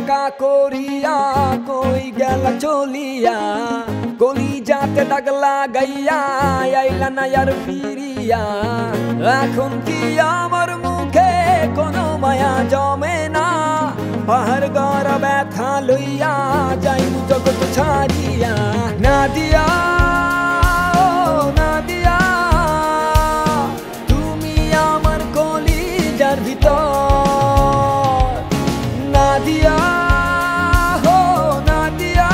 একা করিয়া কই গেলা চলিয়া গলি যাতে দাগ লাগাইয়া আইলা না আর ফিরিয়া এখন কি আমার মুখে কোনো মায়া জমে না পাহাড় গড়া ব্যথা লইয়া যাই জগৎ ছাড়িয়া নাদিয়া নাদিয়া তুমি আমার কলিজার ভিতর নাদিয়া হো নাদিয়া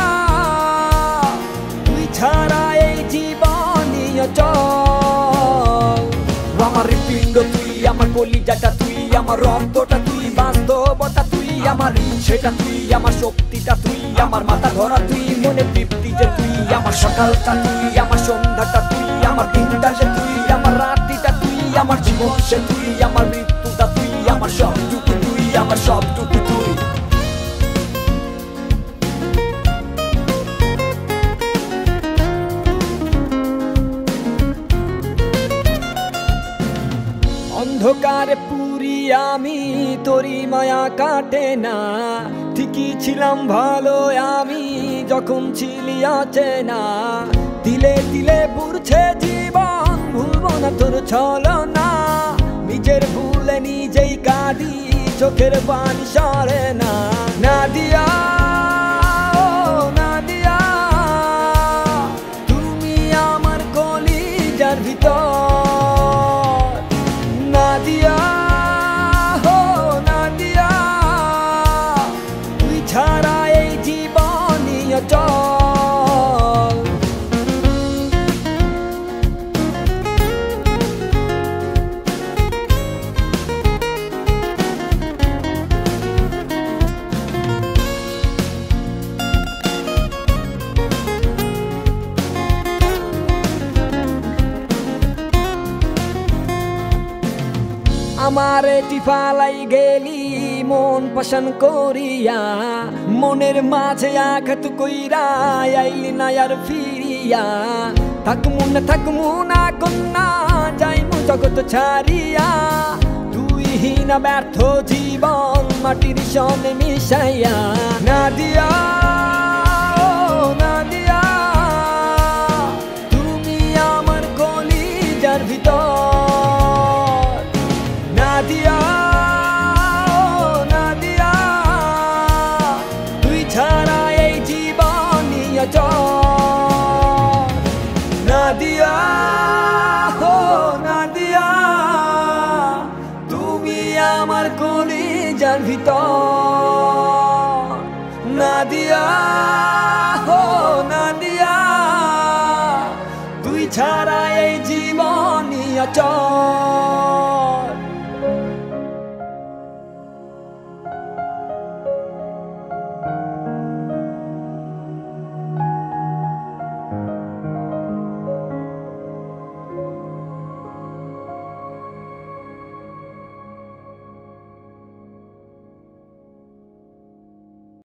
তুই ছাড়া এই জীবনই অচল আমার হৃৎপিণ্ড তুই আমার কলিজাটা তুই আমার রক্তটা তুই বাস্তবতা তুই আমার ইচ্ছেটা তুই আমার শক্তিটা তুই আমার মাথা ধরা তুই মনে তৃপ্তি যে তুই আমার সকালটা তুই আমার সন্ধ্যাটা তুই আমার দিনটা যে তুই আমার রাত্রিটা তুই আমার জীবন সে তুই আমার মৃত্যুটা তুই আমার সবটুকু তুই আমার সবটুকু তুই অন্ধকারে পুরি আমি তোরি মায়া কাটে না ঠিকই ছিলাম ভালো আমি যখন ছিলি অচেনা দিলে দিলে পুরছে জীবন ভুলবো না তোর ছলনা নিজের ভুলে নিজেই কাঁদি চোখের পানি সরে না নাদিয়া নাদিয়া তুমি আমার কলিজার ভিতর নাদিয়া হো নাদিয়া তুই ছাড়া এই জীবনই অচল আমারে টিফালাই গেলি মন পছন্দ করিয়া মনের মাঝে আঘাত কইরা আইলি না আর ফিরিয়া থাকমু না কন্যা যাইমু জগৎ ছাড়িয়া তুই হীনা ব্যর্থ জীবন মাটির সনে মিশাইয়া নাদিয়া নাদিয়া তুমি আমার কলিজার ভিতর নাদিয়া নাদিয়া তুই ছাড়া এই জীবনই অচল নাদিয়া হো নাদিয়া তুমি আমার কলিজার ভিতর নাদিয়া হো নাদিয়া তুই ছাড়া এই জীবনই অচল